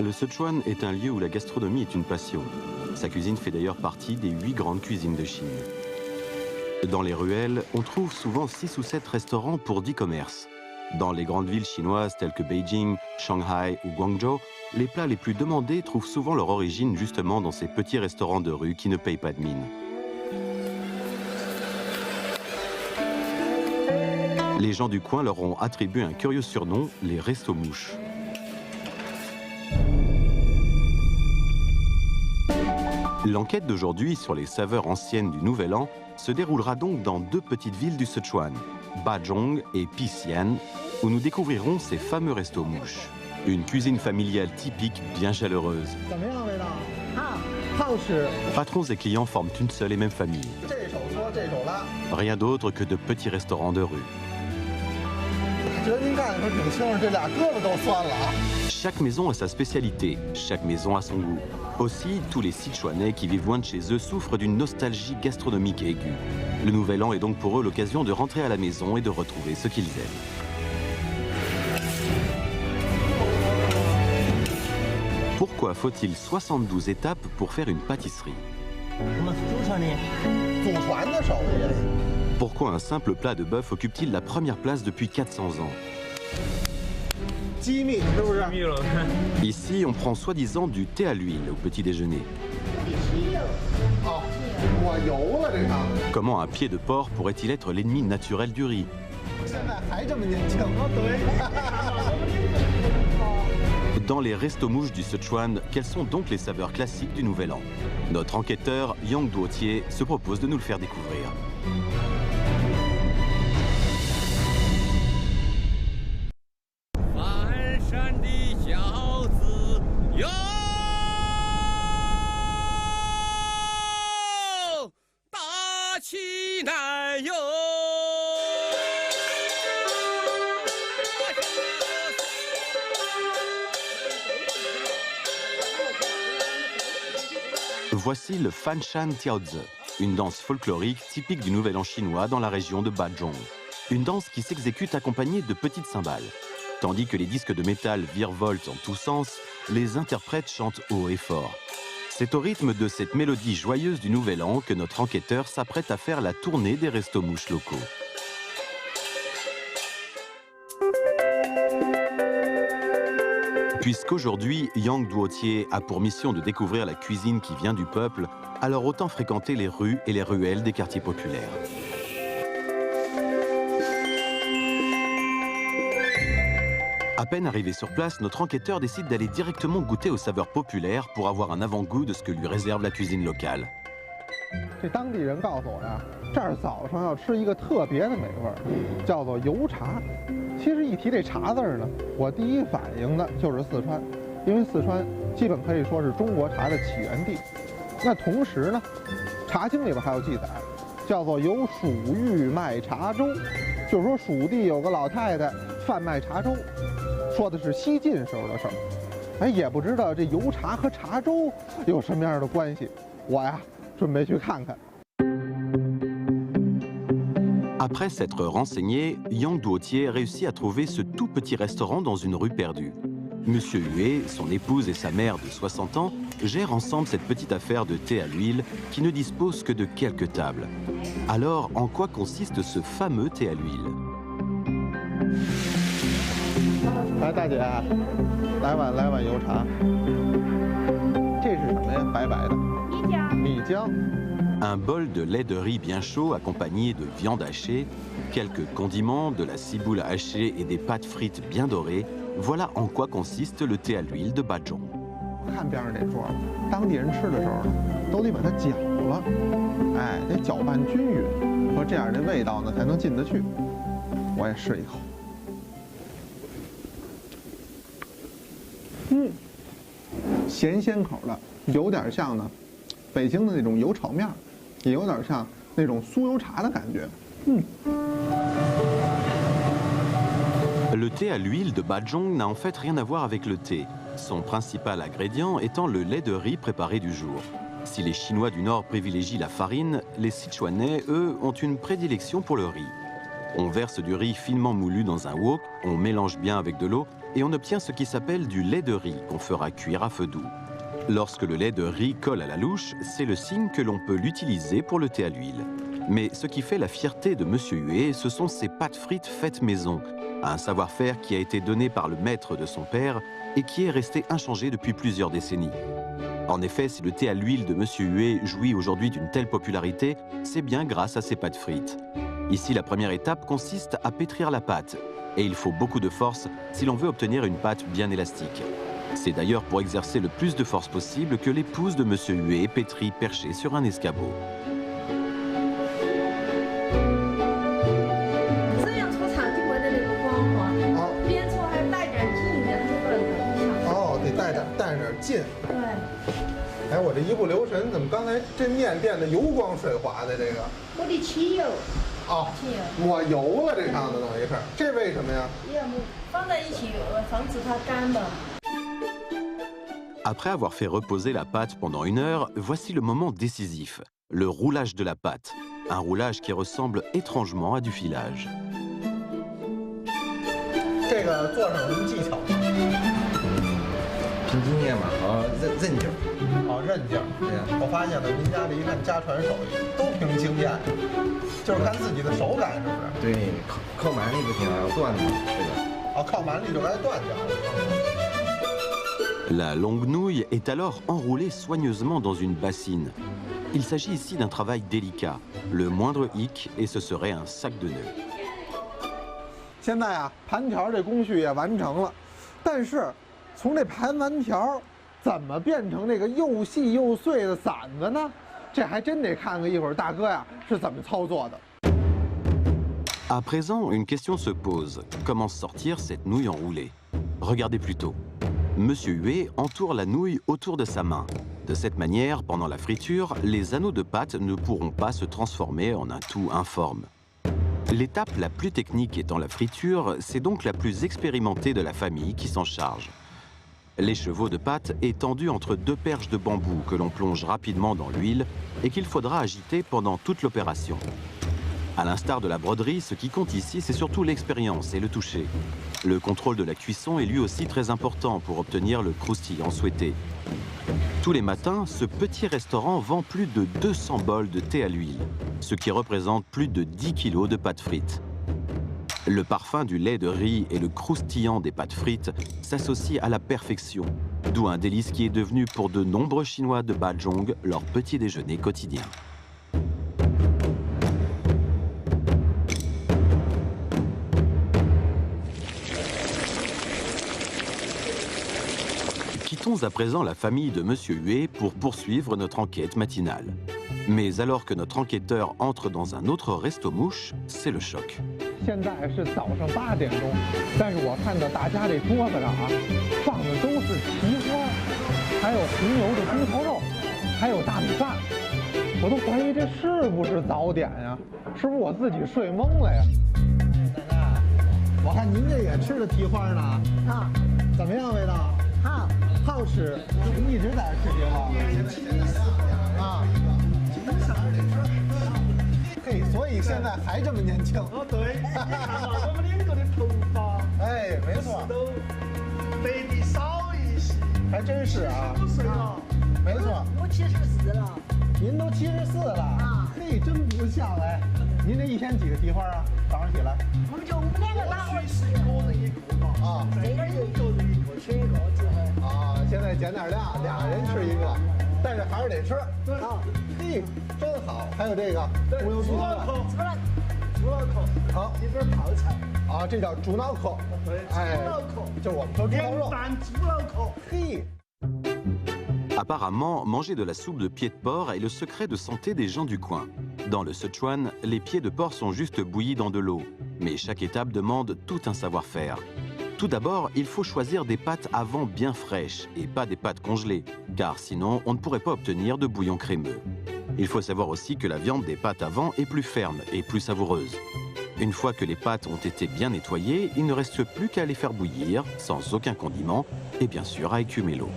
Le Sichuan est un lieu où la gastronomie est une passion. Sa cuisine fait d'ailleurs partie des 8 grandes cuisines de Chine. Dans les ruelles, on trouve souvent 6 ou 7 restaurants pour 10 commerces. Dans les grandes villes chinoises telles que Beijing, Shanghai ou Guangzhou, les plats les plus demandés trouvent souvent leur origine justement dans ces petits restaurants de rue qui ne payent pas de mine. Les gens du coin leur ont attribué un curieux surnom, les restos-mouches. L'enquête d'aujourd'hui sur les saveurs anciennes du Nouvel An se déroulera donc dans 2 petites villes du Sichuan, Bazhong et Pixian, où nous découvrirons ces fameux restos-mouches. Une cuisine familiale typique bien chaleureuse. Patrons et clients forment une seule et même famille. Rien d'autre que de petits restaurants de rue. Chaque maison a sa spécialité, chaque maison a son goût. Aussi, tous les Sichuanais qui vivent loin de chez eux souffrent d'une nostalgie gastronomique aiguë. Le Nouvel An est donc pour eux l'occasion de rentrer à la maison et de retrouver ce qu'ils aiment. Pourquoi faut-il 72 étapes pour faire une pâtisserie? Pourquoi un simple plat de bœuf occupe-t-il la première place depuis 400 ans? Ici, on prend soi-disant du thé à l'huile au petit déjeuner. Comment un pied de porc pourrait-il être l'ennemi naturel du riz? Dans les restos-mouches du Sichuan, quelles sont donc les saveurs classiques du Nouvel An? Notre enquêteur, Yang Duotier, se propose de nous le faire découvrir. Voici le Fanshan Tiaozi, une danse folklorique typique du Nouvel An chinois dans la région de Bazhong. Une danse qui s'exécute accompagnée de petites cymbales. Tandis que les disques de métal virevoltent en tous sens, les interprètes chantent haut et fort. C'est au rythme de cette mélodie joyeuse du Nouvel An que notre enquêteur s'apprête à faire la tournée des restos-mouches locaux. Puisqu'aujourd'hui, Yang Duotier a pour mission de découvrir la cuisine qui vient du peuple, alors autant fréquenter les rues et les ruelles des quartiers populaires. À peine arrivé sur place, notre enquêteur décide d'aller directement goûter aux saveurs populaires pour avoir un avant-goût de ce que lui réserve la cuisine locale. 这当地人告诉我呀，这儿早上要吃一个特别的美味儿，叫做油茶。其实一提这茶字儿呢，我第一反应的就是四川，因为四川基本可以说是中国茶的起源地。那同时呢，《茶经》里边还有记载，叫做有蜀玉卖茶粥，就是说蜀地有个老太太贩卖茶粥，说的是西晋时候的事儿。哎，也不知道这油茶和茶粥有什么样的关系，我呀。 Après s'être renseigné, Yang Duotier réussit à trouver ce tout petit restaurant dans une rue perdue. Monsieur Hue, son épouse et sa mère de 60 ans gèrent ensemble cette petite affaire de thé à l'huile qui ne dispose que de quelques tables. Alors, en quoi consiste ce fameux thé à l'huile? 来，大姐，来碗油茶。这是什么呀？白白的。 米浆. Un bol de lait de riz bien chaud accompagné de viande hachée, quelques condiments, de la ciboule hachée et des pâtes frites bien dorées, voilà en quoi consiste le thé à l'huile de Bazhong. 看边上这桌，当地人吃的时候呢，都得把它搅了，哎，得搅拌均匀，说这样这味道呢才能进得去。我也试一口。咸口的，有点像呢。北京的那种油炒面，也有点像那种酥油茶的感觉。Le thé à l'huile de Bajong n'a en fait rien à voir avec le thé, son principal ingrédient étant le lait de riz préparé du jour. Si les Chinois du Nord privilégient la farine, les Sichuanais, eux, ont une prédilection pour le riz. On verse du riz finement moulu dans un wok, on mélange bien avec de l'eau et on obtient ce qui s'appelle du lait de riz qu'on fera cuire à feu doux. Lorsque le lait de riz colle à la louche, c'est le signe que l'on peut l'utiliser pour le thé à l'huile. Mais ce qui fait la fierté de Monsieur Huet, ce sont ses pâtes frites faites maison, un savoir-faire qui a été donné par le maître de son père et qui est resté inchangé depuis plusieurs décennies. En effet, si le thé à l'huile de Monsieur Huet jouit aujourd'hui d'une telle popularité, c'est bien grâce à ses pâtes frites. Ici, la première étape consiste à pétrir la pâte, et il faut beaucoup de force si l'on veut obtenir une pâte bien élastique. C'est d'ailleurs pour exercer le plus de force possible que l'épouse de Monsieur Huet pétrit perchée sur un escabeau. Après avoir fait reposer la pâte pendant 1 heure, voici le moment décisif, le roulage de la pâte. Un roulage qui ressemble étrangement à du filage. 这个做上有什么技巧吗？凭经验嘛，韧劲儿。韧劲儿。对呀，我发现了，您家这一看家传手艺，都凭经验，就是看自己的手感，是不是？对，靠蛮力不行，要断的，这个。靠蛮力就该断掉了。La longue nouille est alors enroulée soigneusement dans une bassine. Il s'agit ici d'un travail délicat. Le moindre hic et ce serait un sac de nœuds. 现在啊，盘条这工序也完成了，但是从这盘完条怎么变成这个又细又碎的馓子呢？这还真得看看一会儿大哥呀是怎么操作的。À présent, une question se pose. Comment sortir cette nouille enroulée? Regardez plutôt. Monsieur Huet entoure la nouille autour de sa main. De cette manière, pendant la friture, les anneaux de pâte ne pourront pas se transformer en un tout informe. L'étape la plus technique étant la friture, c'est donc la plus expérimentée de la famille qui s'en charge. L'écheveau de pâte est tendu entre 2 perches de bambou que l'on plonge rapidement dans l'huile et qu'il faudra agiter pendant toute l'opération. À l'instar de la broderie, ce qui compte ici, c'est surtout l'expérience et le toucher. Le contrôle de la cuisson est lui aussi très important pour obtenir le croustillant souhaité. Tous les matins, ce petit restaurant vend plus de 200 bols de thé à l'huile, ce qui représente plus de 10 kilos de pâtes frites. Le parfum du lait de riz et le croustillant des pâtes frites s'associent à la perfection, d'où un délice qui est devenu pour de nombreux Chinois de Bajong leur petit déjeuner quotidien. Quittons à présent la famille de Monsieur Huet pour poursuivre notre enquête matinale. Mais alors que notre enquêteur entre dans un autre resto-mouche, c'est le choc. 现在是早上8点钟，但是我看到大家这桌子上啊，放的都是蹄花，还有红油的猪头肉，还有大米饭，我都怀疑这是不是早点呀？是不是我自己睡懵了呀？奶奶，我看您这也吃了蹄花呢。啊，怎么样味道？好，好吃。您一直在这吃蹄花？啊。 嘿，所以现在还这么年轻。哦，对，我们两个的头发，哎，没错，都白的少一些。还真是啊。15岁了，没错。我74了。您都74了啊？嘿，真不像哎。您这一天几个蹄花啊？早上起来？我们就5个打我吃1个人1个吧。啊，这边就1个人1个，吃1个之后。啊，现在减点量，2人吃1个。 但是还是得吃啊！嘿，真好！还有这个猪油猪脑壳，猪脑壳，好，一份泡菜啊，这叫猪脑壳，哎，猪脑壳，就是我们说猪脑肉，猪脑壳，嘿。Apparemment, manger de la soupe de pieds de porc est le secret de santé des gens du coin. Dans le Sichuan, les pieds de porc sont juste bouillis dans de l'eau. Mais chaque étape demande tout un savoir-faire. Tout d'abord, il faut choisir des pâtes avant bien fraîches et pas des pâtes congelées, car sinon on ne pourrait pas obtenir de bouillon crémeux. Il faut savoir aussi que la viande des pâtes avant est plus ferme et plus savoureuse. Une fois que les pâtes ont été bien nettoyées, il ne reste plus qu'à les faire bouillir, sans aucun condiment, et bien sûr à écumer l'eau.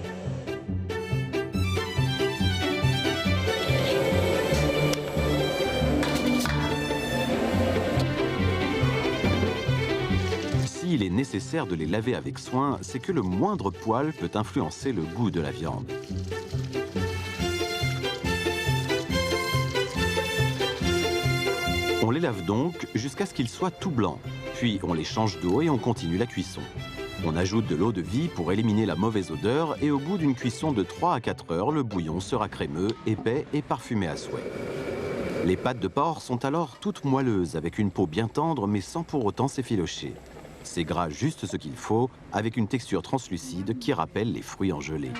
S'il est nécessaire de les laver avec soin, c'est que le moindre poil peut influencer le goût de la viande. On les lave donc jusqu'à ce qu'ils soient tout blancs. Puis on les change d'eau et on continue la cuisson. On ajoute de l'eau de vie pour éliminer la mauvaise odeur et au bout d'une cuisson de 3 à 4 heures, le bouillon sera crémeux, épais et parfumé à souhait. Les pâtes de porc sont alors toutes moelleuses avec une peau bien tendre mais sans pour autant s'effilocher. C'est gras juste ce qu'il faut avec une texture translucide qui rappelle les fruits en gelée.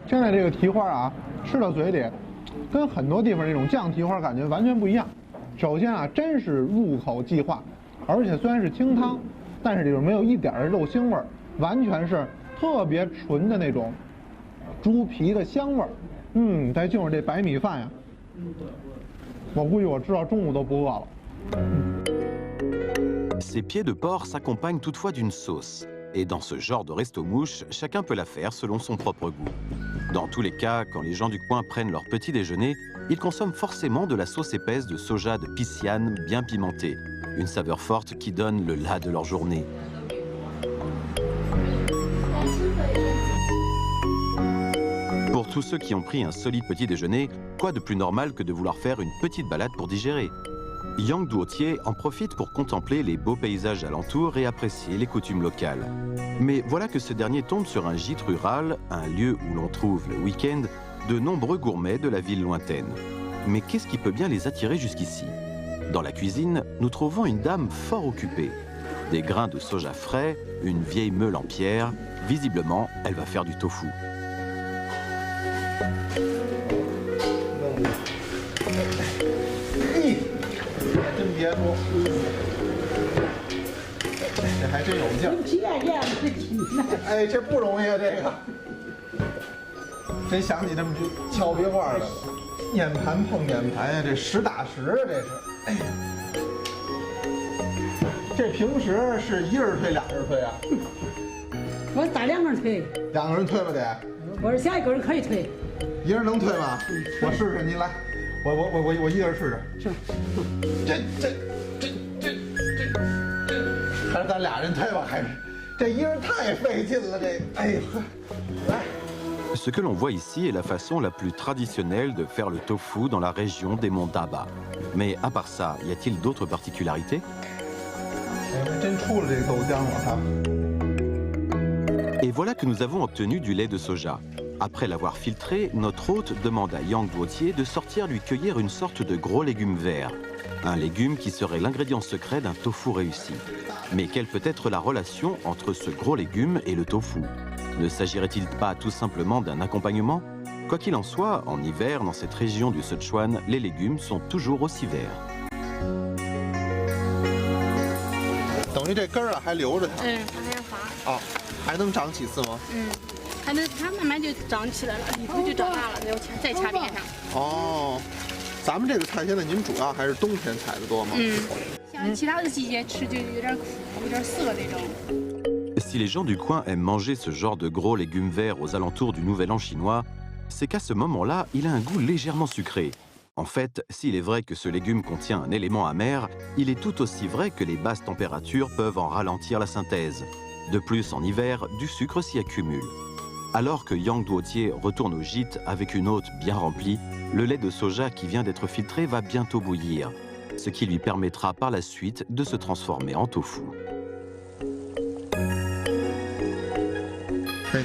现在这个蹄花啊，吃到嘴里，跟很多地方那种酱蹄花感觉完全不一样。首先啊，真是入口即化，而且虽然是清汤，但是里边没有一点儿肉腥味儿，完全是特别纯的那种猪皮的香味儿。再就是这白米饭呀，我估计我吃到中午都不饿了。Ces pieds de porc s'accompagnent toutefois d'une sauce. Et dans ce genre de resto-mouche, chacun peut la faire selon son propre goût. Dans tous les cas, quand les gens du coin prennent leur petit déjeuner, ils consomment forcément de la sauce épaisse de soja de Pisciane bien pimentée, une saveur forte qui donne le la de leur journée. Pour tous ceux qui ont pris un solide petit déjeuner, quoi de plus normal que de vouloir faire une petite balade pour digérer? Yang Duotier en profite pour contempler les beaux paysages alentours et apprécier les coutumes locales. Mais voilà que ce dernier tombe sur un gîte rural, un lieu où l'on trouve le week-end de nombreux gourmets de la ville lointaine. Mais qu'est-ce qui peut bien les attirer jusqu'ici? Dans la cuisine, nous trouvons une dame fort occupée. Des grains de soja frais, une vieille meule en pierre. Visiblement, elle va faire du tofu. Ce que l'on voit ici est la façon la plus traditionnelle de faire le tofu dans la région des monts Daba. Mais à part ça, y a-t-il d'autres particularités? Et voilà que nous avons obtenu du lait de soja. Après l'avoir filtré, notre hôte demande à Yang Duotier de sortir lui cueillir une sorte de gros légume vert. Un légume qui serait l'ingrédient secret d'un tofu réussi. Mais quelle peut être la relation entre ce gros légume et le tofu? Ne s'agirait-il pas tout simplement d'un accompagnement? Quoi qu'il en soit, en hiver, dans cette région du Sichuan, les légumes sont toujours aussi verts. 等于这根儿啊还留着它。还要发。啊，还能长几次吗？它慢慢就长起来了，里头就长大了，再掐边上。哦，咱们这个菜现在您主要还是冬天采的多吗？像其他的季节吃就有点苦，有点涩那种。 Si les gens du coin aiment manger ce genre de gros légumes verts aux alentours du Nouvel An chinois, c'est qu'à ce moment-là, il a un goût légèrement sucré. En fait, s'il est vrai que ce légume contient un élément amer, il est tout aussi vrai que les basses températures peuvent en ralentir la synthèse. De plus, en hiver, du sucre s'y accumule. Alors que Yang Duotier retourne au gîte avec une hôte bien remplie, le lait de soja qui vient d'être filtré va bientôt bouillir, ce qui lui permettra par la suite de se transformer en tofu.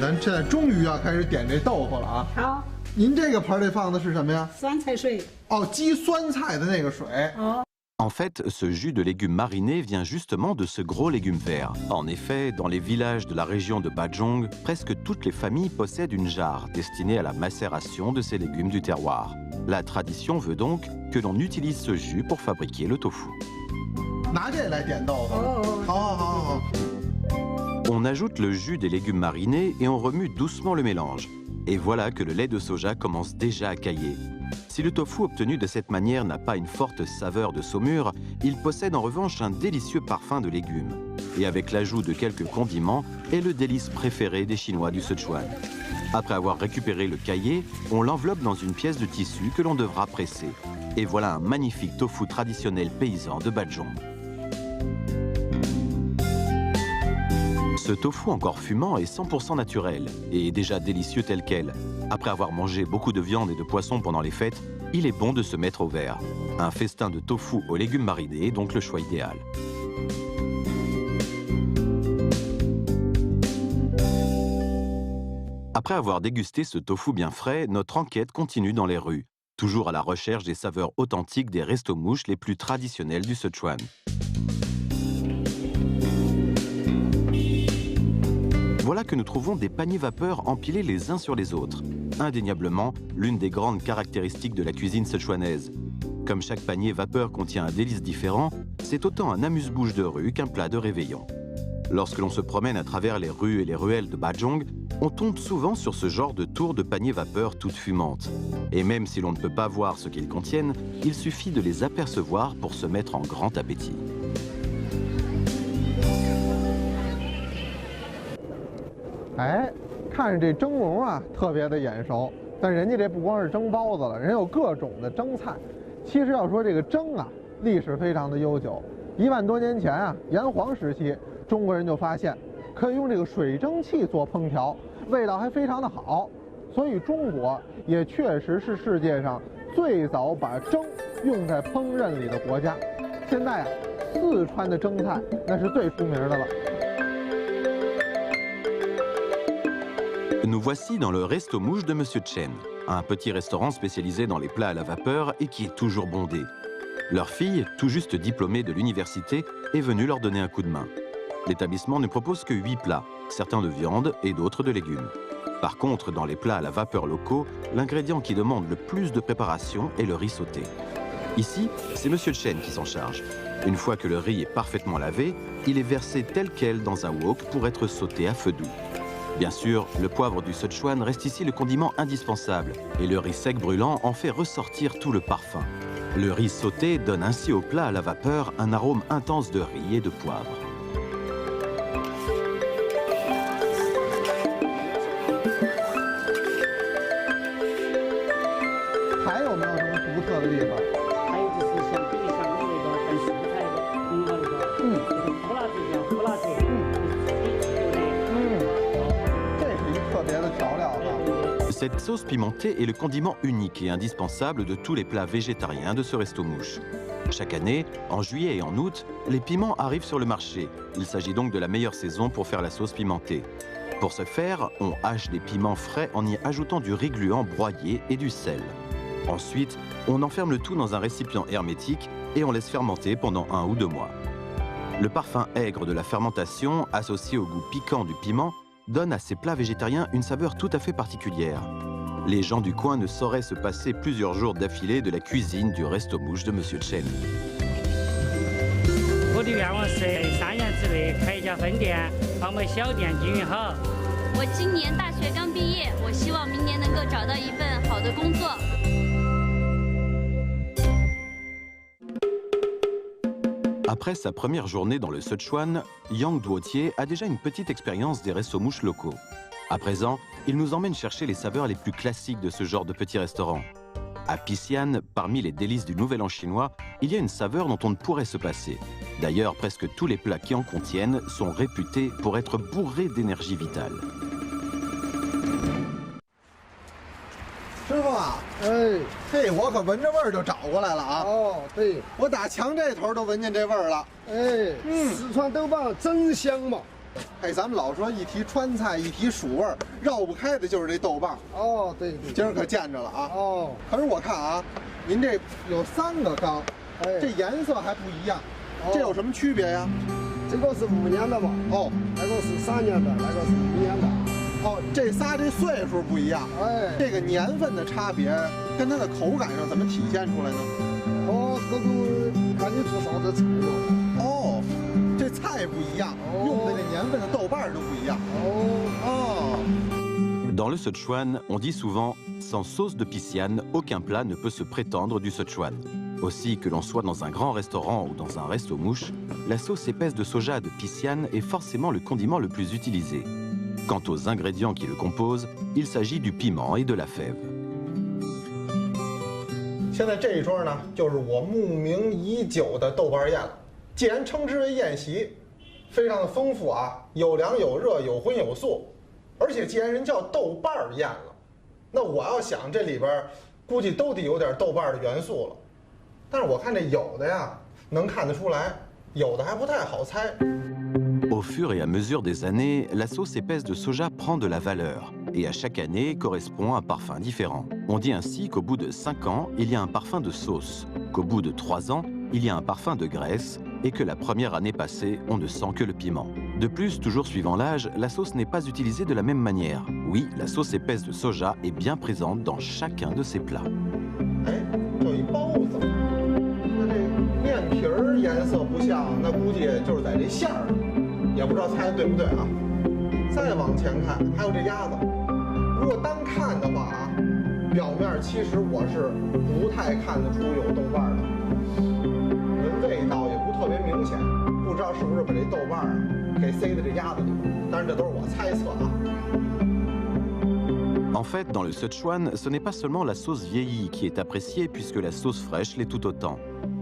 咱现在终于要开始点这豆腐了啊！好，您这个盆里放的是什么呀？酸菜水。哦，鸡酸菜的那个水。哦。 En fait, ce jus de légumes marinés vient justement de ce gros légume vert. En effet, dans les villages de la région de Bajong, presque toutes les familles possèdent une jarre destinée à la macération de ces légumes du terroir. La tradition veut donc que l'on utilise ce jus pour fabriquer le tofu. On ajoute le jus des légumes marinés et on remue doucement le mélange. Et voilà que le lait de soja commence déjà à cailler. Si le tofu obtenu de cette manière n'a pas une forte saveur de saumure, il possède en revanche un délicieux parfum de légumes. Et avec l'ajout de quelques condiments, est le délice préféré des Chinois du Sichuan. Après avoir récupéré le caillé, on l'enveloppe dans une pièce de tissu que l'on devra presser. Et voilà un magnifique tofu traditionnel paysan de Bajong. Ce tofu encore fumant est 100% naturel et est déjà délicieux tel quel. Après avoir mangé beaucoup de viande et de poisson pendant les fêtes, il est bon de se mettre au vert. Un festin de tofu aux légumes marinés est donc le choix idéal. Après avoir dégusté ce tofu bien frais, notre enquête continue dans les rues, toujours à la recherche des saveurs authentiques des restos-mouches les plus traditionnels du Sichuan. Voilà que nous trouvons des paniers vapeur empilés les uns sur les autres. Indéniablement, l'une des grandes caractéristiques de la cuisine sichuanaise. Comme chaque panier vapeur contient un délice différent, c'est autant un amuse-bouche de rue qu'un plat de réveillon. Lorsque l'on se promène à travers les rues et les ruelles de Bajong, on tombe souvent sur ce genre de tours de paniers vapeur toutes fumantes. Et même si l'on ne peut pas voir ce qu'ils contiennent, il suffit de les apercevoir pour se mettre en grand appétit. Eh, 看着这蒸笼啊，特别的眼熟。但人家这不光是蒸包子了，人有各种的蒸菜。其实要说这个蒸啊，历史非常的悠久。1万多年前啊，炎黄时期，中国人就发现可以用这个水蒸气做烹调，味道还非常的好。所以中国也确实是世界上最早把蒸用在烹饪里的国家。现在啊，四川的蒸菜那是最出名的了。 Nous voici dans le resto-mouche de Monsieur Chen, un petit restaurant spécialisé dans les plats à la vapeur et qui est toujours bondé. Leur fille, tout juste diplômée de l'université, est venue leur donner un coup de main. L'établissement ne propose que 8 plats, certains de viande et d'autres de légumes. Par contre, dans les plats à la vapeur locaux, l'ingrédient qui demande le plus de préparation est le riz sauté. Ici, c'est Monsieur Chen qui s'en charge. Une fois que le riz est parfaitement lavé, il est versé tel quel dans un wok pour être sauté à feu doux. Bien sûr, le poivre du Sichuan reste ici le condiment indispensable et le riz sec brûlant en fait ressortir tout le parfum. Le riz sauté donne ainsi au plat à la vapeur un arôme intense de riz et de poivre. Cette sauce pimentée est le condiment unique et indispensable de tous les plats végétariens de ce resto-mouche. Chaque année, en juillet et en août, les piments arrivent sur le marché. Il s'agit donc de la meilleure saison pour faire la sauce pimentée. Pour ce faire, on hache des piments frais en y ajoutant du riz gluant broyé et du sel. Ensuite, on enferme le tout dans un récipient hermétique et on laisse fermenter pendant 1 ou 2 mois. Le parfum aigre de la fermentation, associé au goût piquant du piment, donne à ces plats végétariens une saveur tout à fait particulière. Les gens du coin ne sauraient se passer plusieurs jours d'affilée de la cuisine du resto-mouche de Monsieur Chen. 我的愿望是3年之内开一家分店，把我们小店经营好。我今年大学刚毕业，我希望明年能够找到一份好的工作。 Après sa première journée dans le Sichuan, Yang Duotier a déjà une petite expérience des restos-mouches locaux. À présent, il nous emmène chercher les saveurs les plus classiques de ce genre de petits restaurants. À Xi'an, parmi les délices du Nouvel An chinois, il y a une saveur dont on ne pourrait se passer. D'ailleurs, presque tous les plats qui en contiennent sont réputés pour être bourrés d'énergie vitale. 师傅啊，哎，嘿，我可闻着味儿就找过来了啊！哦，对，我打墙这头都闻见这味儿了。哎，四川豆瓣真香嘛！嘿，咱们老说一提川菜，一提蜀味儿，绕不开的就是这豆瓣。哦，对对，今儿可见着了啊！哦，可是我看啊，您这有3个缸，哎，这颜色还不一样，这有什么区别呀？这个是5年的嘛，哦，那个是3年的，那个是5年的。哦，这仨这岁数不一样，哎，这个年份的差别跟它的口感上怎么体现出来呢？哦，这个看你做啥子菜了。哦，这菜不一样，用的这年份的豆瓣都不一样。哦。 Dans le Sichuan, on dit souvent « sans sauce de pisciane, aucun plat ne peut se prétendre du Sichuan ». Aussi que l'on soit dans un grand restaurant ou dans un resto-mouche, la sauce épaisse de soja de pisciane est forcément le condiment le plus utilisé. Quant aux ingrédients qui le composent, il s'agit du piment et de la fève. 现在这一桌呢，就是我慕名已久的豆瓣宴了。既然称之为宴席，非常的丰富啊，有凉有热，有荤有素。 而且既然人叫豆瓣宴了，那我要想这里边估计都得有点豆瓣的元素了。但是我看这有的呀，能看得出来，有的还不太好猜。Au fur et à mesure des années, la sauce épaisse de soja prend de la valeur et à chaque année correspond un parfum différent. On dit ainsi qu'au bout de 5 ans, il y a un parfum de sauce, qu'au bout de 3 ans, il y a un parfum de graisse et que la première année passée, on ne sent que le piment. De plus, toujours suivant l'âge, la sauce n'est pas utilisée de la même manière. Oui, la sauce épaisse de soja est bien présente dans chacun de ces plats. 哎，有一包子，那这面皮儿颜色不像，那估计就是在这馅儿，也不知道猜对不对啊。再往前看，还有这鸭子，如果单看的话啊，表面其实我是不太看得出有豆瓣的，闻味道也不特别明显，不知道是不是把这豆瓣啊给塞在这鸭子里边，当然这都是我猜测啊。 En fait, dans le Sichuan, ce n'est pas seulement la sauce vieillie qui est appréciée puisque la sauce fraîche l'est tout autant.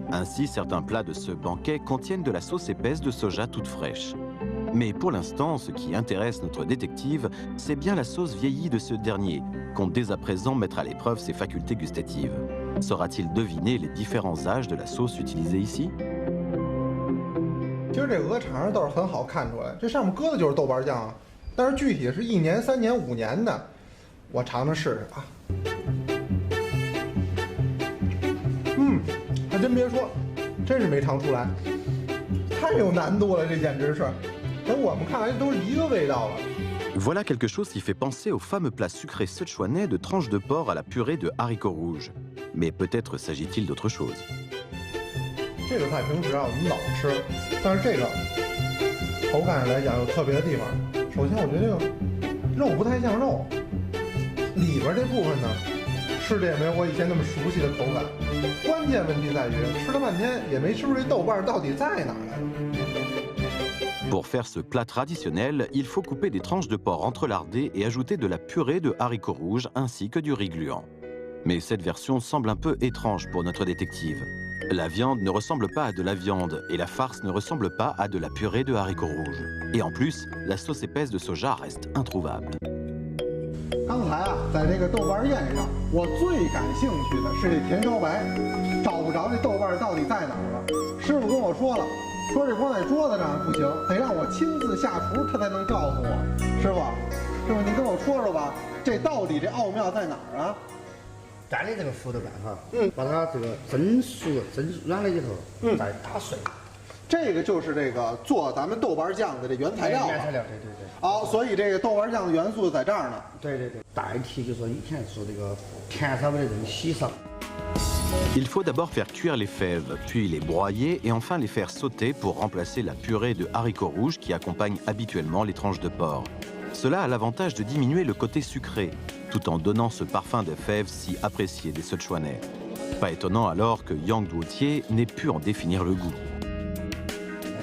Ainsi, certains plats de ce banquet contiennent de la sauce épaisse de soja toute fraîche. Mais pour l'instant, ce qui intéresse notre détective, c'est bien la sauce vieillie de ce dernier, compte dès à présent mettre à l'épreuve ses facultés gustatives. Saura-t-il deviner les différents âges de la sauce utilisée ici? 其实这鹅肠倒是很好看出来，这上面搁的就是豆瓣酱啊，但是具体是1年、3年、5年的，我尝尝试试啊。还真别说，真是没尝出来，太有难度了，这简直是。在我们看来都是一个味道了。 Voilà quelque chose qui fait penser au fameux plat sucré sichuanais de tranches de porc à la purée de haricots rouges. Mais peut-être s'agit-il d'autre chose. 这个菜平时啊我们老吃，但是这个口感上来讲有特别的地方。首先我觉得这个肉不太像肉，里边这部分呢吃的也没有我以前那么熟悉的口感。关键问题在于吃了半天也没吃出这豆瓣到底在哪儿来。 Pour faire ce plat traditionnel, il faut couper des tranches de porc entrelardées et ajouter de la purée de haricots rouges ainsi que du riz gluant. Mais cette version semble un peu étrange pour notre détective. La viande ne ressemble pas à de la viande et la farce ne ressemble pas à de la purée de haricots rouges. Et en plus, la sauce épaisse de soja reste introuvable. 刚才啊，在这个豆瓣宴上，我最感兴趣的是这甜烧白，找不着这豆瓣到底在哪儿了。师傅跟我说了。 说这光在桌子上不行，得让我亲自下厨，他才能告诉我。师傅，您跟我说说吧，这到底这奥妙在哪儿啊？蘸的这个胡豆瓣哈，把它这个蒸熟、蒸软了以后，再打碎。这个就是这个做咱们豆瓣酱的这原材料。原材料，对对对。好，所以这个豆瓣酱的元素在这儿呢。对对对，代替就是说以前说这个甜烧的这种稀烧。 Il faut d'abord faire cuire les fèves, puis les broyer et enfin les faire sauter pour remplacer la purée de haricots rouges qui accompagne habituellement les tranches de porc. Cela a l'avantage de diminuer le côté sucré, tout en donnant ce parfum de fèves si apprécié des Sichuanais. Pas étonnant alors que Yang Duotier n'ait pu en définir le goût.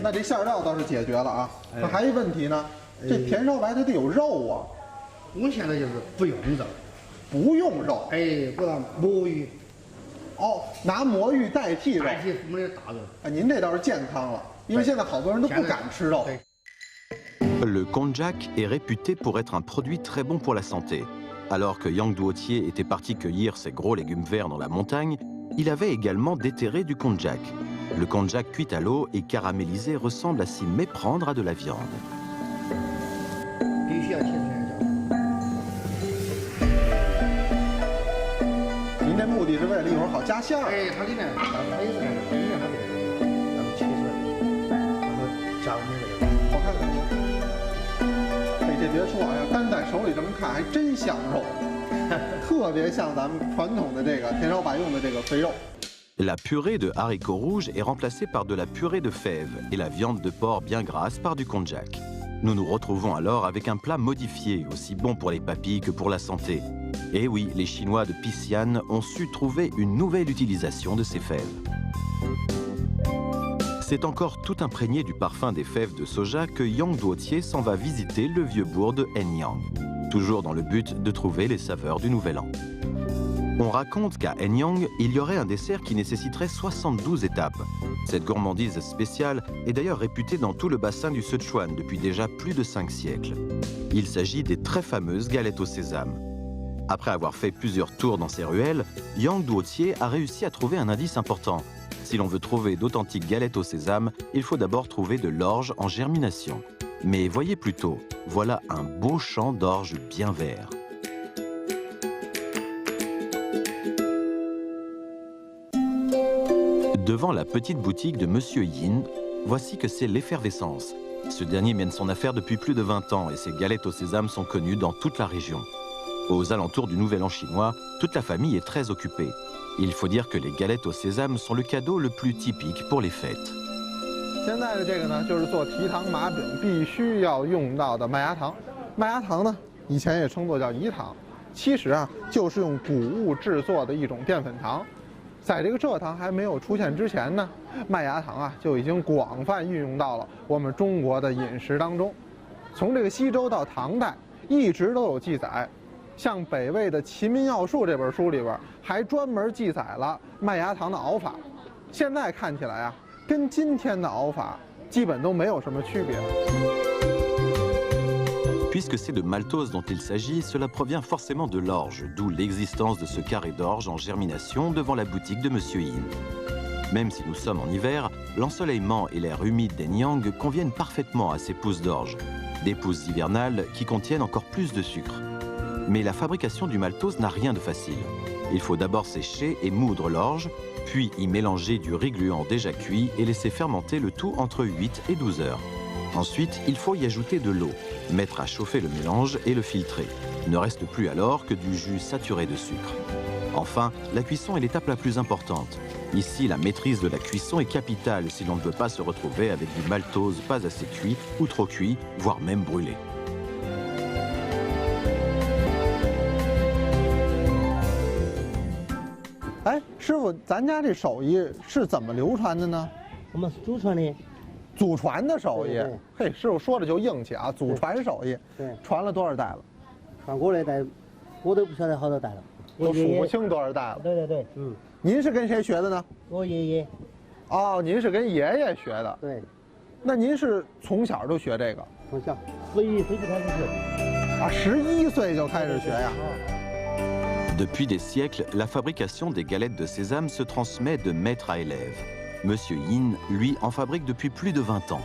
那这馅料倒是解决了啊，那还有一问题呢，这甜烧白它得有肉啊。我现在就是不用肉，不用肉，哎，不然魔芋。 哦，拿魔芋代替肉，代替我们的大肉。啊，您这倒是健康了，因为现在好多人都不敢吃肉。Le konjac est réputé pour être un produit très bon pour la santé. Alors que Yang Duotier était parti cueillir ces gros légumes verts dans la montagne, il avait également déterré du konjac. Le konjac cuit à l'eau et caramélisé ressemble à s'y méprendre à de la viande. 必须要切出来。 您这目的是为了一会儿好加馅儿。哎，它里面它也是里面它这个，咱们切出来，然后加我们这个。我看看，哎，这别说啊，单在手里这么看还真像肉，特别像咱们传统的这个田烧白用的这个肥肉。 La purée de haricots rouges est remplacée par de la purée de fèves et la viande de porc bien grasse par du konjac. Nous nous retrouvons alors avec un plat modifié, aussi bon pour les papilles que pour la santé. Et oui, les Chinois de Pixian ont su trouver une nouvelle utilisation de ces fèves. C'est encore tout imprégné du parfum des fèves de soja que Yang Duotier s'en va visiter le vieux bourg de Henyang, toujours dans le but de trouver les saveurs du Nouvel An. On raconte qu'à Henyang, il y aurait un dessert qui nécessiterait 72 étapes. Cette gourmandise spéciale est d'ailleurs réputée dans tout le bassin du Sichuan depuis déjà plus de 5 siècles. Il s'agit des très fameuses galettes au sésame. Après avoir fait plusieurs tours dans ces ruelles, Yang Duotier a réussi à trouver un indice important. Si l'on veut trouver d'authentiques galettes au sésame, il faut d'abord trouver de l'orge en germination. Mais voyez plutôt, voilà un beau champ d'orge bien vert. Devant la petite boutique de Monsieur Yin, voici que c'est l'effervescence. Ce dernier mène son affaire depuis plus de 20 ans et ses galettes au sésame sont connues dans toute la région. Aux alentours du Nouvel An chinois, toute la famille est très occupée. Il faut dire que les galettes au sésame sont le cadeau le plus typique pour les fêtes. 现在的这个呢，就是做蹄糖麻饼必须要用到的麦芽糖。麦芽糖呢，以前也称作叫饴糖，其实啊，就是用谷物制作的一种淀粉糖。 在这个蔗糖还没有出现之前呢，麦芽糖啊就已经广泛运用到了我们中国的饮食当中。从这个西周到唐代，一直都有记载。像北魏的《齐民要术》这本书里边，还专门记载了麦芽糖的熬法。现在看起来啊，跟今天的熬法基本都没有什么区别。 Puisque c'est de maltose dont il s'agit, cela provient forcément de l'orge, d'où l'existence de ce carré d'orge en germination devant la boutique de Monsieur Yin. Même si nous sommes en hiver, l'ensoleillement et l'air humide d'Henyang conviennent parfaitement à ces pousses d'orge, des pousses hivernales qui contiennent encore plus de sucre. Mais la fabrication du maltose n'a rien de facile. Il faut d'abord sécher et moudre l'orge, puis y mélanger du riz gluant déjà cuit et laisser fermenter le tout entre 8 et 12 heures. Ensuite, il faut y ajouter de l'eau, mettre à chauffer le mélange et le filtrer. Il ne reste plus alors que du jus saturé de sucre. Enfin, la cuisson est l'étape la plus importante. Ici, la maîtrise de la cuisson est capitale si l'on ne veut pas se retrouver avec du maltose pas assez cuit ou trop cuit, voire même brûlé. 哎，师傅，咱家这手艺是怎么流传的呢？我们祖传的。 祖传的手艺，嘿，师傅说的就硬气啊！祖传手艺，对，传了多少代了？传过来代，我都不晓得好多代了，都数不清多少代了。对对对，嗯。您是跟谁学的呢？我爷爷。哦，您是跟爷爷学的。对。那您是从小就学这个？从小11岁就开始学。啊，11岁就开始学呀。 Depuis des siècles, la fabrication des galettes de sésame se transmet de maître à élève. Monsieur Yin, lui, en fabrique depuis plus de 20 ans.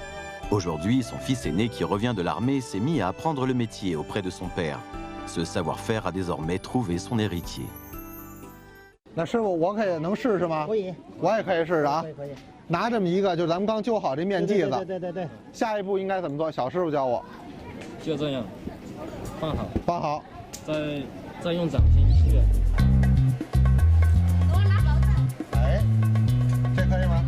Aujourd'hui, son fils aîné qui revient de l'armée s'est mis à apprendre le métier auprès de son père. Ce savoir-faire a désormais trouvé son héritier. 那师傅，我可以能试试吗？可以，我也可以试试啊。可以。拿这么一个，就是咱们刚揪好这面剂子。对。下一步应该怎么做？小师傅教我。就这样，放好。放好。再用掌心去。 可以吗？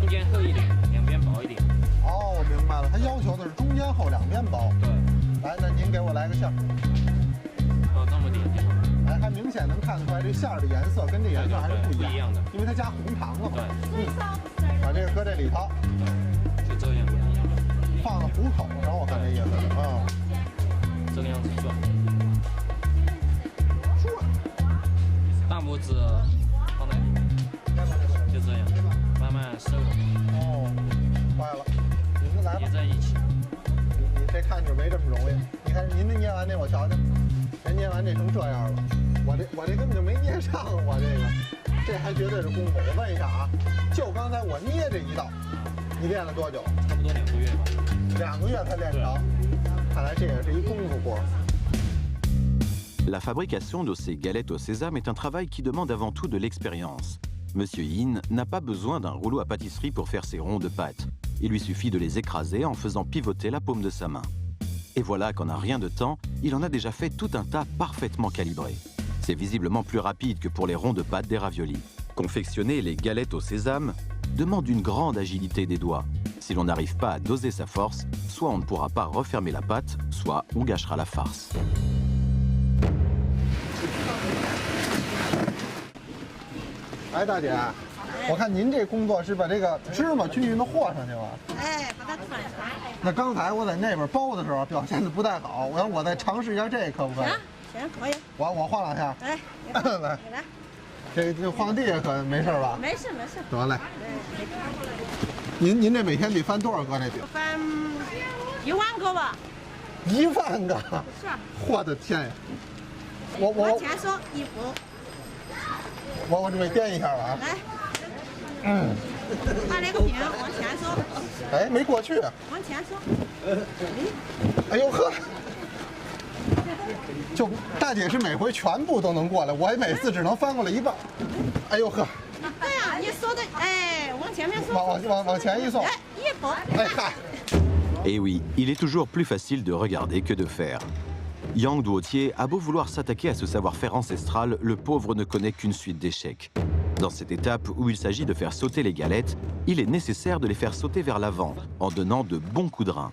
中间厚一点，两边薄一点。哦，我明白了，他要求的是中间厚，两边薄。对。来，那您给我来个馅儿。哦，那么点就好。哎，还明显能看得出来，这馅儿的颜色跟这颜色还是不一样的，因为它加红糖了嘛。对。把这个搁这里头。就这样。放到虎口上，我看这意思啊。这个样子转。大拇指放在里面。 就这样，慢慢收。哦，坏了，您的来吧。捏在一起。你这看着没这么容易。你看您的捏完那，我瞧瞧，人捏完这成这样了。我这根本就没捏上，我这还绝对是功夫。我问一下啊，就刚才我捏这一道，你练了多久？差不多2个月吧。2个月才练成，看来这也是一功夫活。 La fabrication de ces galettes au sésame est un travail qui demande avant tout de l'expérience. Monsieur Yin n'a pas besoin d'un rouleau à pâtisserie pour faire ses ronds de pâte. Il lui suffit de les écraser en faisant pivoter la paume de sa main. Et voilà qu'en un rien de temps, il en a déjà fait tout un tas parfaitement calibrés. C'est visiblement plus rapide que pour les ronds de pâte des raviolis. Confectionner les galettes au sésame demande une grande agilité des doigts. Si l'on n'arrive pas à doser sa force, soit on ne pourra pas refermer la pâte, soit on gâchera la farce. 哎，大姐，我看您这工作是把这个芝麻均匀的和上去了。哎，把它团上。那刚才我在那边包的时候表现的不太好，我再尝试一下这个，可不可以？行，可以。我晃两下。哎，来，这晃地下可没事吧？没事没事。得嘞。您这每天得翻多少个那饼？翻1万个吧。1万个？是啊。我的天呀！往前说1步。我准备颠一下了啊。来。把那个饼往前说。哎，没过去。往前说。哎呦呵！就大姐是每回全部都能过来，我每次只能翻过来一半。哎呦呵！对呀，你说的哎，往前面说。往前一送。哎，1步。哎嗨。Et oui, il est toujours plus facile de regarder que de faire. Yang Duotier a beau vouloir s'attaquer à ce savoir-faire ancestral, le pauvre ne connaît qu'une suite d'échecs. Dans cette étape où il s'agit de faire sauter les galettes, il est nécessaire de les faire sauter vers l'avant, en donnant de bons coups de rein.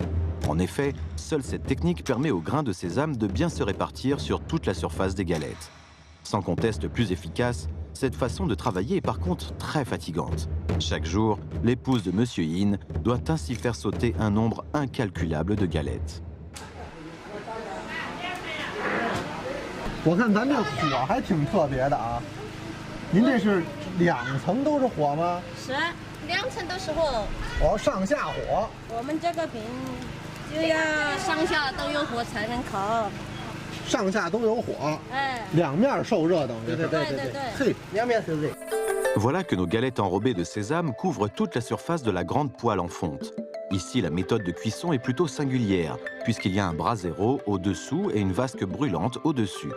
En effet, seule cette technique permet au grain de sésame de bien se répartir sur toute la surface des galettes. Sans conteste plus efficace, cette façon de travailler est par contre très fatigante. Chaque jour, l'épouse de Monsieur Yin doit ainsi faire sauter un nombre incalculable de galettes. 我看咱这火还挺特别的啊，您这是2层都是火吗？是，2层都是火。哦，上下火。我们这个饼就要上下都有火才能烤。上下都有火，哎，2面受热等于。对。嘿，2面受热。Voilà que nos galettes enrobées de sésame couvrent toute la surface de la grande poêle en fonte. Ici, la méthode de cuisson est plutôt singulière, puisqu'il y a un brasero au-dessous et une vasque brûlante au-dessus.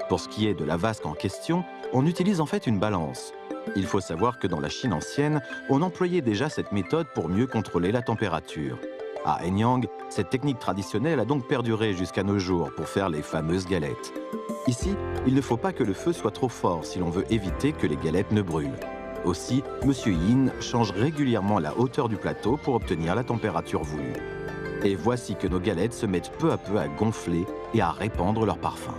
Pour ce qui est de la vasque en question, on utilise en fait une balance. Il faut savoir que dans la Chine ancienne, on employait déjà cette méthode pour mieux contrôler la température. À Henyang, cette technique traditionnelle a donc perduré jusqu'à nos jours pour faire les fameuses galettes. Ici, il ne faut pas que le feu soit trop fort si l'on veut éviter que les galettes ne brûlent. Aussi, Monsieur Yin change régulièrement la hauteur du plateau pour obtenir la température voulue. Et voici que nos galettes se mettent peu à peu à gonfler et à répandre leur parfum.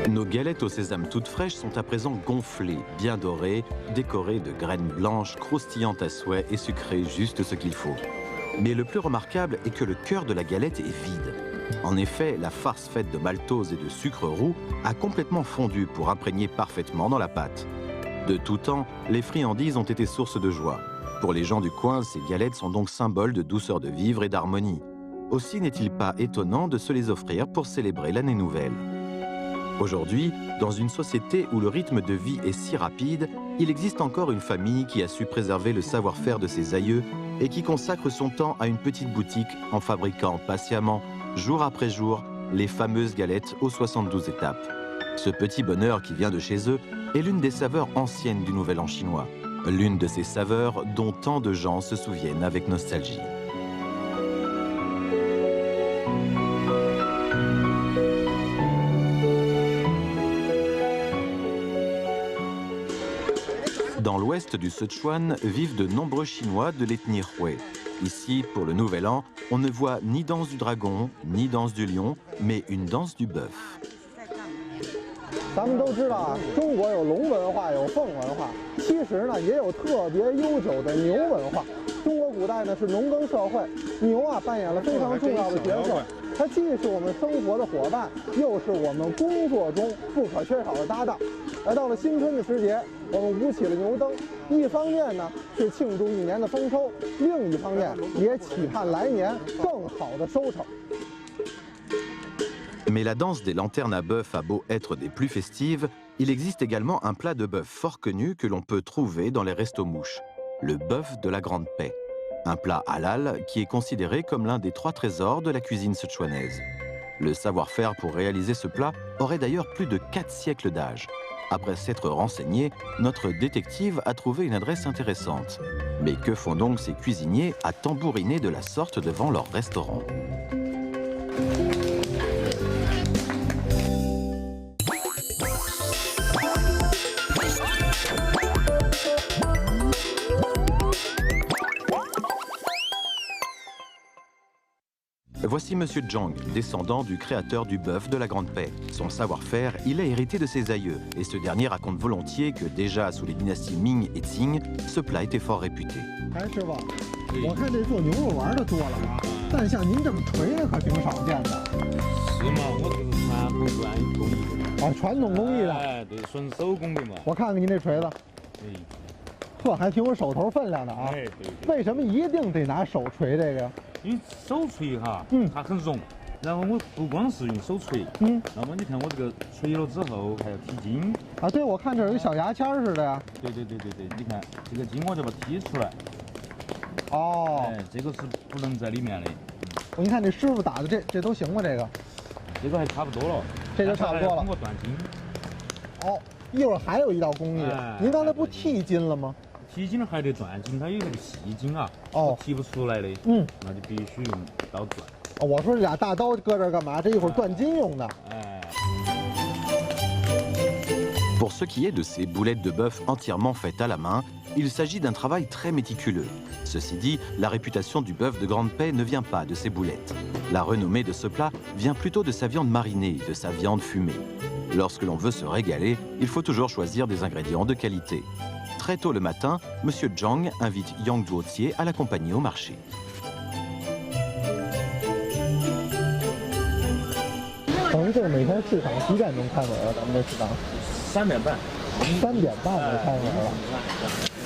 Nos galettes au sésame toutes fraîches sont à présent gonflées, bien dorées, décorées de graines blanches, croustillantes à souhait et sucrées juste ce qu'il faut. Mais le plus remarquable est que le cœur de la galette est vide. En effet, la farce faite de maltose et de sucre roux a complètement fondu pour imprégner parfaitement dans la pâte. De tout temps, les friandises ont été source de joie. Pour les gens du coin, ces galettes sont donc symboles de douceur de vivre et d'harmonie. Aussi n'est-il pas étonnant de se les offrir pour célébrer l'année nouvelle. Aujourd'hui, dans une société où le rythme de vie est si rapide, il existe encore une famille qui a su préserver le savoir-faire de ses aïeux et qui consacre son temps à une petite boutique en fabriquant patiemment, jour après jour, les fameuses galettes aux 72 étapes. Ce petit bonheur qui vient de chez eux est l'une des saveurs anciennes du Nouvel An chinois. L'une de ces saveurs dont tant de gens se souviennent avec nostalgie. Dans l'ouest du Sichuan vivent de nombreux Chinois de l'ethnie Hui. Ici, pour le Nouvel An, on ne voit ni danse du dragon, ni danse du lion, mais une danse du bœuf. 咱们都知道啊，中国有龙文化，有凤文化，其实呢也有特别悠久的牛文化。中国古代呢是农耕社会，牛啊扮演了非常重要的角色，它既是我们生活的伙伴，又是我们工作中不可缺少的搭档。来到了新春的时节，我们舞起了牛灯，一方面呢是庆祝一年的丰收，另一方面也期盼来年更好的收成。Mais la danse des lanternes à bœuf a beau être des plus festives, il existe également un plat de bœuf fort connu que l'on peut trouver dans les restos-mouches, le bœuf de la Grande Paix. Un plat halal qui est considéré comme l'un des 3 trésors de la cuisine sichuanaise. Le savoir-faire pour réaliser ce plat aurait d'ailleurs plus de 4 siècles d'âge. Après s'être renseigné, notre détective a trouvé une adresse intéressante. Mais que font donc ces cuisiniers à tambouriner de la sorte devant leur restaurant ? Voici Monsieur Zhang, descendant du créateur du bœuf de la Grande Paix. Son savoir-faire, il a hérité de ses aïeux, et ce dernier raconte volontiers que déjà sous les dynasties Ming et Qing, ce plat était fort réputé. 哎，师傅，我看这做牛肉丸的多了啊，但像您这么锤的可挺少见的。是嘛？我这是传统工艺。啊，传统工艺的。哎，对，纯手工的嘛。我看看您这锤子，哎，呵，还挺有手头分量的啊。哎，对。为什么一定得拿手锤这个呀？ 因为手锤哈，它很容，然后我不光是用手锤，那么你看我这个锤了之后还要剔筋啊，对，我看这有一小牙签似的呀。对，你看这个筋我就把它剔出来。哦，哎，这个是不能在里面的。你看这师傅打的这都行吗？这个？这个还差不多了，这就差不多了。通过断筋。哦，一会儿还有一道工艺，您刚才不剔筋了吗？ 剔筋还得断筋，它有那个细筋啊，剔不出来的，那就必须用刀断。哦，我说这俩大刀搁这儿干嘛？这一会儿断筋用的。Pour ce qui est de ces boulettes de bœuf entièrement faites à la main, il s'agit d'un travail très méticuleux. Ceci dit, la réputation du bœuf de Grande Paix ne vient pas de ces boulettes. La renommée de ce plat vient plutôt de sa viande marinée, de sa viande fumée. Lorsque l'on veut se régaler, il faut toujours choisir des ingrédients de qualité. Très tôt le matin, M. Zhang invite Yang Duotier à l'accompagner au marché. Vous这每天市场几点钟开门啊？咱们这市场3点半。3点半就开门了。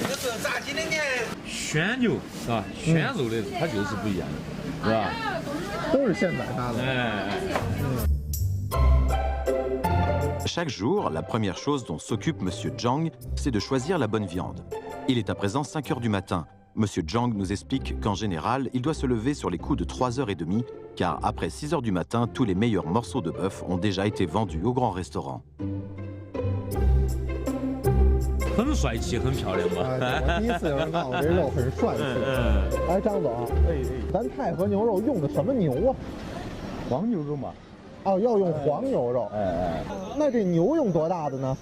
这是炸鸡的呢。鲜牛是吧？鲜肉的它就是不一样的，是吧？都是现宰杀的。Chaque jour, la première chose dont s'occupe M. Zhang, c'est de choisir la bonne viande. Il est à présent 5 heures du matin. M. Zhang nous explique qu'en général, il doit se lever sur les coups de 3h30, car après 6 heures du matin, tous les meilleurs morceaux de bœuf ont déjà été vendus au grand restaurant. 很帅气，很漂亮嘛。我第一次有人告诉我这肉很帅气。哎，张总，咱太和牛肉用的什么牛啊？黄牛肉嘛。 哦，要用黄牛肉。那这牛用多大的呢？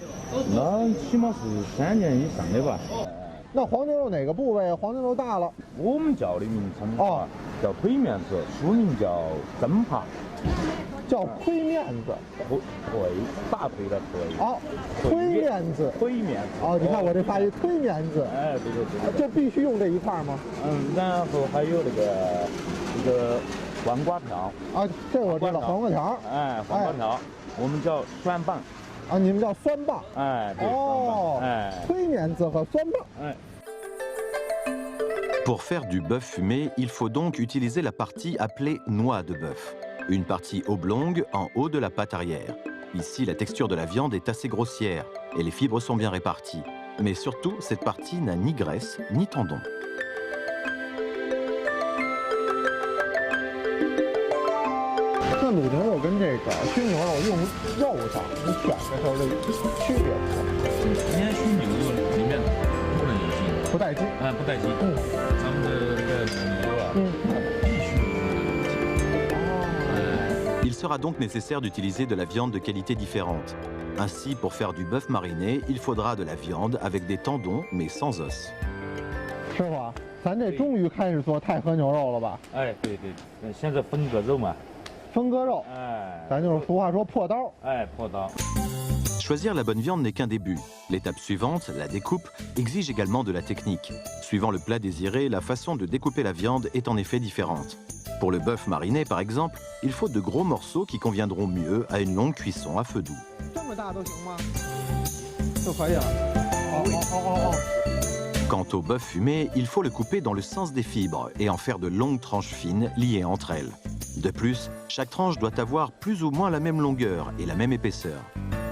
那起码是3年以上的吧。那黄牛肉哪个部位啊？黄牛肉大了。我们叫的名称叫腿面子，书名叫真扒。叫推面子。腿，大腿的腿。哦，推面子。推面子。哦，你看我这发音，推面子。哎，对。就必须用这一块吗？然后还有这个。 黄瓜条啊，这我知道，黄瓜条。哎，黄瓜条，我们叫酸棒。啊，你们叫酸棒。哎，对。哦，推面子和酸棒。哎。Pour faire du bœuf fumé, il faut donc utiliser la partie appelée noix de bœuf. Une partie oblongue en haut de la pâte arrière. Ici, la texture de la viande est assez grossière et les fibres sont bien réparties. Mais surtout, cette partie n'a ni graisse ni tendon. 那卤牛肉跟这个熏牛肉用肉上，你选的时候这区别是什么？烟熏牛肉里面不能有筋，不带筋。哎，不带筋。咱们的这个牛肉啊，必须有筋。 Il sera donc nécessaire d'utiliser de la viande de qualité différente. Ainsi, pour faire du bœuf mariné, il faudra de la viande avec des tendons mais sans os. 师傅，咱这终于开始做太和牛肉了吧？哎，对，现在分割肉嘛。 分割肉，咱就是俗话说破刀。破刀。Choisir la bonne viande n'est qu'un début. L'étape suivante, la découpe, exige également de la technique. Suivant le plat désiré, la façon de découper la viande est en effet différente. Pour le bœuf mariné, par exemple, il faut de gros morceaux qui conviendront mieux à une longue cuisson à feu doux. 这么大都行吗？就可以了。Quant au bœuf fumé, il faut le couper dans le sens des fibres et en faire de longues tranches fines liées entre elles. De plus, chaque tranche doit avoir plus ou moins la même longueur et la même épaisseur.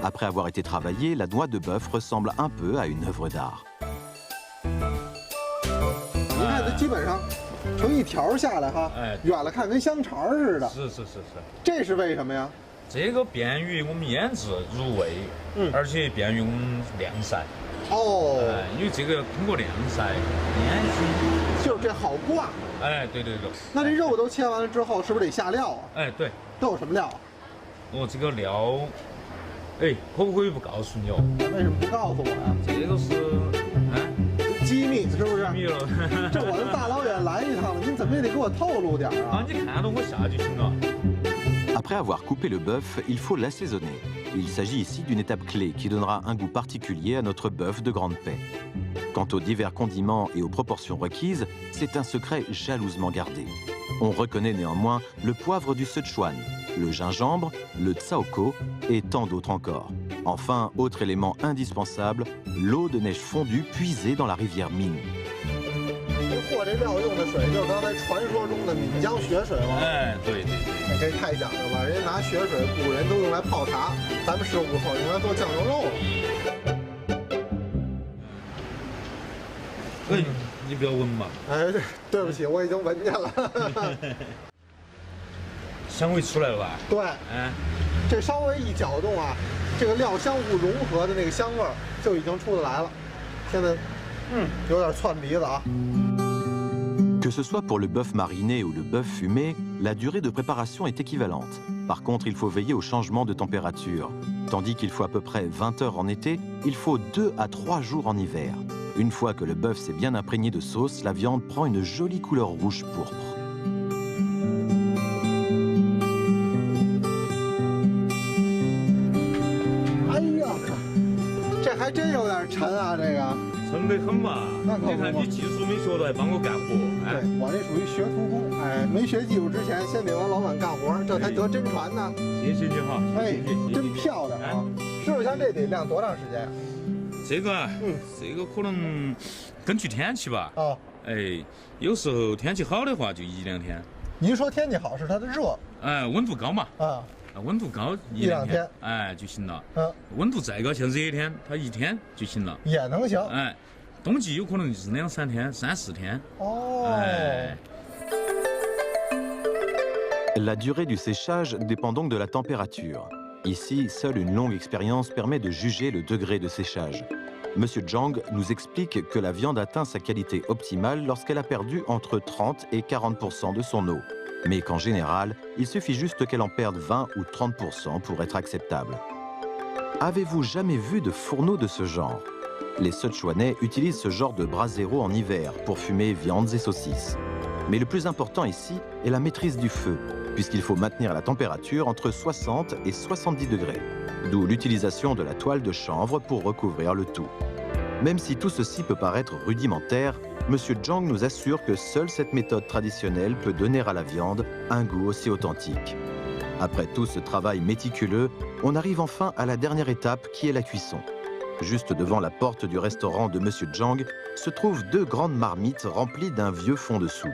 Après avoir été travaillée, la noix de bœuf ressemble un peu à une œuvre d'art. 您看，它基本上成一条下来哈，远了看跟香肠似的。是。这是为什么呀？这个便于我们腌制入味，而且便于我们晾晒。哦，因为这个通过晾晒烟熏，就是这好挂。哎，对。那这肉都切完了之后，是不是得下料啊？哎，对。都有什么料啊？哦，这个料，哎，可不可以不告诉你哦？为什么不告诉我呀？这个是，机密是不是？机密了。这我都大老远来一趟了，您怎么也得给我透露点啊！你看到我下就行了。 Après avoir coupé le bœuf, il faut l'assaisonner. Il s'agit ici d'une étape clé qui donnera un goût particulier à notre bœuf de grande paix. Quant aux divers condiments et aux proportions requises, c'est un secret jalousement gardé. On reconnaît néanmoins le poivre du Sichuan, le gingembre, le tsaoko et tant d'autres encore. Enfin, autre élément indispensable, l'eau de neige fondue puisée dans la rivière Min. 和这料用的水就是刚才传说中的岷江雪水吗？哎，对。这太讲究了，人家拿雪水，古人都用来泡茶，咱们15后用来做酱牛肉了。哎，你不要闻嘛。哎，对不起，我已经闻见了。香味出来了吧？对。这稍微一搅动啊，这个料相互融合的那个香味儿就已经出得来了。现在，有点窜鼻子啊。 Que ce soit pour le bœuf mariné ou le bœuf fumé, la durée de préparation est équivalente. Par contre, il faut veiller au changement de température. Tandis qu'il faut à peu près 20 heures en été, il faut 2 à 3 jours en hiver. Une fois que le bœuf s'est bien imprégné de sauce, la viande prend une jolie couleur rouge pourpre. 哎呀，这还真有点沉啊，这个。 沉得很嘛，你看你技术没学到，还帮我干活。对，我这属于学徒工，哎，没学技术之前，先得帮老板干活，这才得真传呢。谢谢你哈，哎，真漂亮啊！师傅，像这得晾多长时间呀？这个啊，这个可能根据天气吧。哦。哎，有时候天气好的话就1、2天。您说天气好是它的热？哎，温度高嘛。啊。 温度高1、2天，哎就行了。温度再高，像热天，它1天就行了，也能行。哎，冬季有可能就是2、3天、3、4天。哦。哎。La durée du séchage dépend donc de la température. Ici, seule une longue expérience permet de juger le degré de séchage. Monsieur Zhang nous explique que la viande atteint sa qualité optimale lorsqu'elle a perdu entre 30 et 40% de son eau. Mais qu'en général, il suffit juste qu'elle en perde 20 ou 30% pour être acceptable. Avez-vous jamais vu de fourneau de ce genre? Les Sichuanais utilisent ce genre de brasero en hiver pour fumer viandes et saucisses. Mais le plus important ici est la maîtrise du feu, puisqu'il faut maintenir la température entre 60 et 70 degrés, d'où l'utilisation de la toile de chanvre pour recouvrir le tout. Même si tout ceci peut paraître rudimentaire, Monsieur Zhang nous assure que seule cette méthode traditionnelle peut donner à la viande un goût aussi authentique. Après tout ce travail méticuleux, on arrive enfin à la dernière étape qui est la cuisson. Juste devant la porte du restaurant de Monsieur Zhang se trouvent 2 grandes marmites remplies d'un vieux fond de soupe.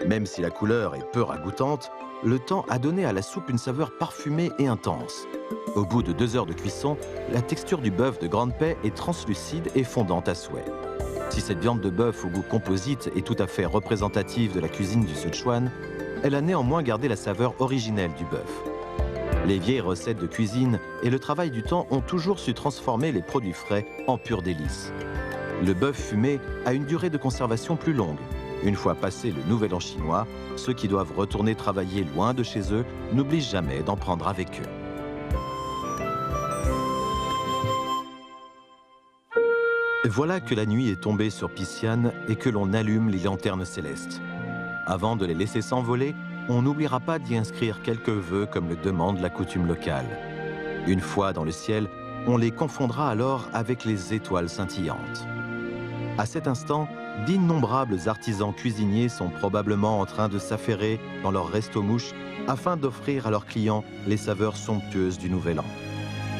Même si la couleur est peu ragoûtante, le temps a donné à la soupe une saveur parfumée et intense. Au bout de 2 heures de cuisson, la texture du bœuf de grande paix est translucide et fondante à souhait. Si cette viande de bœuf au goût composite est tout à fait représentative de la cuisine du Sichuan, elle a néanmoins gardé la saveur originelle du bœuf. Les vieilles recettes de cuisine et le travail du temps ont toujours su transformer les produits frais en purs délices. Le bœuf fumé a une durée de conservation plus longue. Une fois passé le Nouvel An chinois, ceux qui doivent retourner travailler loin de chez eux n'oublient jamais d'en prendre avec eux. Voilà que la nuit est tombée sur Pixian et que l'on allume les lanternes célestes. Avant de les laisser s'envoler, on n'oubliera pas d'y inscrire quelques vœux comme le demande la coutume locale. Une fois dans le ciel, on les confondra alors avec les étoiles scintillantes. À cet instant, d'innombrables artisans cuisiniers sont probablement en train de s'affairer dans leur resto-mouche afin d'offrir à leurs clients les saveurs somptueuses du Nouvel An.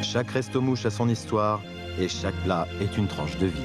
Chaque resto-mouche a son histoire et chaque plat est une tranche de vie.